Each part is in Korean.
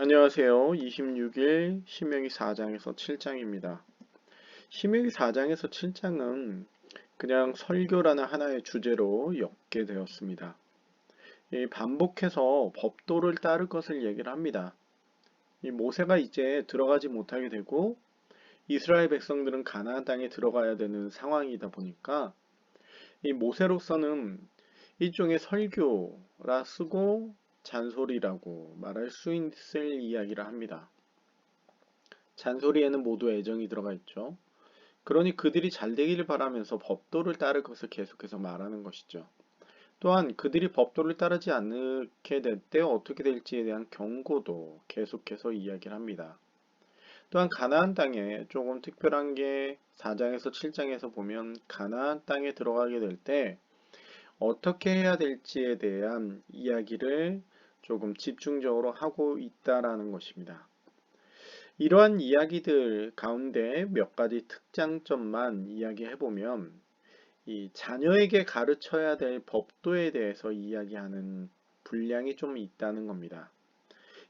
안녕하세요. 26일 신명기 4장에서 7장입니다. 신명기 4장에서 7장은 그냥 설교라는 하나의 주제로 엮게 되었습니다. 반복해서 법도를 따를 것을 얘기를 합니다. 이 모세가 이제 들어가지 못하게 되고 이스라엘 백성들은 가나안 땅에 들어가야 되는 상황이다 보니까 이 모세로서는 일종의 설교라 쓰고 잔소리라고 말할 수 있을 이야기를 합니다. 잔소리에는 모두 애정이 들어가 있죠. 그러니 그들이 잘 되기를 바라면서 법도를 따를 것을 계속해서 말하는 것이죠. 또한 그들이 법도를 따르지 않게 될 때 어떻게 될지에 대한 경고도 계속해서 이야기를 합니다. 또한 가나안 땅에 조금 특별한 게 4장에서 7장에서 보면 가나안 땅에 들어가게 될 때 어떻게 해야 될지에 대한 이야기를 조금 집중적으로 하고 있다라는 것입니다. 이러한 이야기들 가운데 몇 가지 특장점만 이야기해보면 이 자녀에게 가르쳐야 될 법도에 대해서 이야기하는 분량이 좀 있다는 겁니다.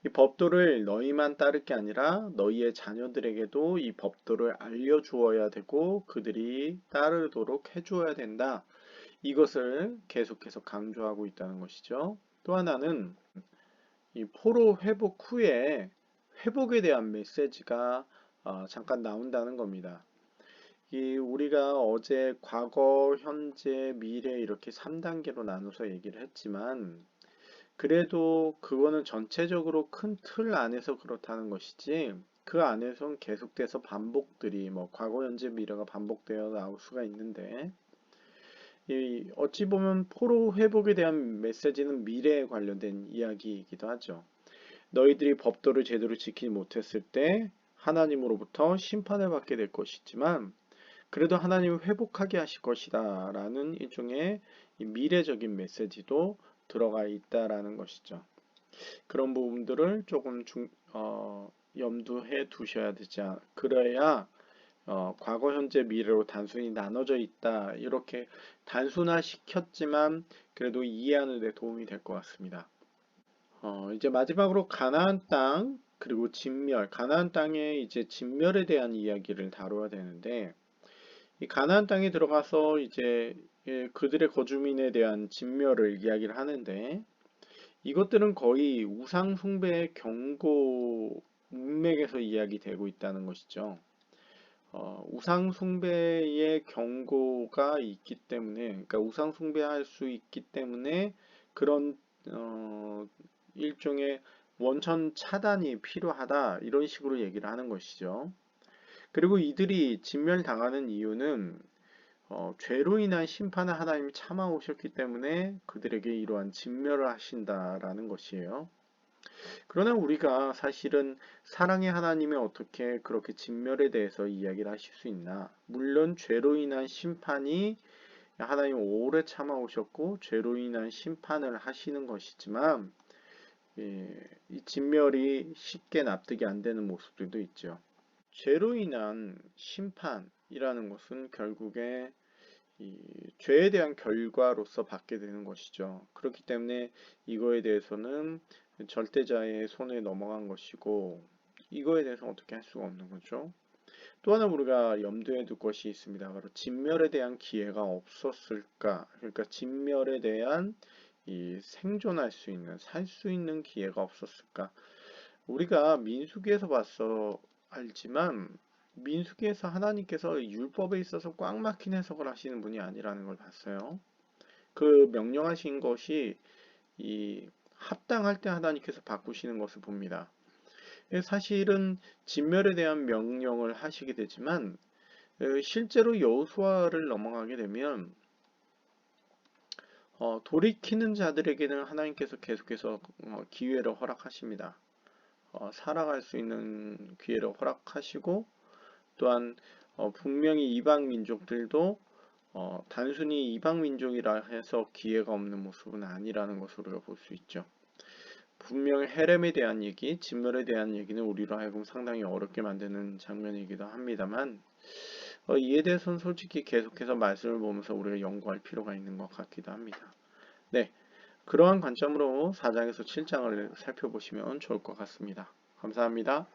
이 법도를 너희만 따를 게 아니라 너희의 자녀들에게도 이 법도를 알려주어야 되고 그들이 따르도록 해주어야 된다. 이것을 계속해서 강조하고 있다는 것이죠. 또 하나는 이 포로 회복 후에 회복에 대한 메시지가 잠깐 나온다는 겁니다. 우리가 어제 과거, 현재, 미래 이렇게 3단계로 나눠서 얘기를 했지만 그래도 그거는 전체적으로 큰 틀 안에서 그렇다는 것이지 그 안에선 계속돼서 반복들이 과거, 현재, 미래가 반복되어 나올 수가 있는데 어찌 보면 포로 회복에 대한 메시지는 미래에 관련된 이야기이기도 하죠. 너희들이 법도를 제대로 지키지 못했을 때 하나님으로부터 심판을 받게 될 것이지만 그래도 하나님은 회복하게 하실 것이다 라는 일종의 미래적인 메시지도 들어가 있다라는 것이죠. 그런 부분들을 조금 염두해 두셔야 되지 그래야 과거, 현재, 미래로 단순히 나눠져 있다 이렇게 단순화시켰지만 그래도 이해하는 데 도움이 될 것 같습니다. 이제 마지막으로 가나안 땅 그리고 진멸, 가나안 땅의 이제 진멸에 대한 이야기를 다뤄야 되는데 이 가나안 땅에 들어가서 이제 그들의 거주민에 대한 진멸을 이야기를 하는데 이것들은 거의 우상 숭배의 경고 문맥에서 이야기되고 있다는 것이죠. 우상 숭배의 경고가 있기 때문에, 그러니까 우상 숭배할 수 있기 때문에 그런 일종의 원천 차단이 필요하다 이런 식으로 얘기를 하는 것이죠. 그리고 이들이 진멸당하는 이유는 죄로 인한 심판을 하나님이 참아오셨기 때문에 그들에게 이러한 진멸을 하신다라는 것이에요. 그러나 우리가 사실은 사랑의 하나님이 어떻게 그렇게 진멸에 대해서 이야기를 하실 수 있나? 물론 죄로 인한 심판이 하나님 오래 참아오셨고 죄로 인한 심판을 하시는 것이지만 이 진멸이 쉽게 납득이 안 되는 모습들도 있죠. 죄로 인한 심판이라는 것은 결국에 이 죄에 대한 결과로서 받게 되는 것이죠. 그렇기 때문에 이거에 대해서는 절대자의 손에 넘어간 것이고 이거에 대해서 어떻게 할 수가 없는 거죠. 또 하나 우리가 염두에 둘 것이 있습니다. 바로 진멸에 대한 기회가 없었을까? 그러니까 진멸에 대한 이 생존할 수 있는, 살 수 있는 기회가 없었을까? 우리가 민수기에서 봤어 알지만 민수기에서 하나님께서 율법에 있어서 꽉 막힌 해석을 하시는 분이 아니라는 걸 봤어요. 그 명령하신 것이 이 합당할 때 하나님께서 바꾸시는 것을 봅니다. 사실은 진멸에 대한 명령을 하시게 되지만 실제로 여호수아를 넘어가게 되면 돌이키는 자들에게는 하나님께서 계속해서 기회를 허락하십니다. 살아갈 수 있는 기회를 허락하시고 또한 분명히 이방 민족들도 단순히 이방 민족이라 해서 기회가 없는 모습은 아니라는 것을 우리가 볼 수 있죠. 분명히 헤렘에 대한 얘기, 진멸에 대한 얘기는 우리로 하여금 상당히 어렵게 만드는 장면이기도 합니다만 이에 대해서는 솔직히 계속해서 말씀을 보면서 우리가 연구할 필요가 있는 것 같기도 합니다. 네, 그러한 관점으로 4장에서 7장을 살펴보시면 좋을 것 같습니다. 감사합니다.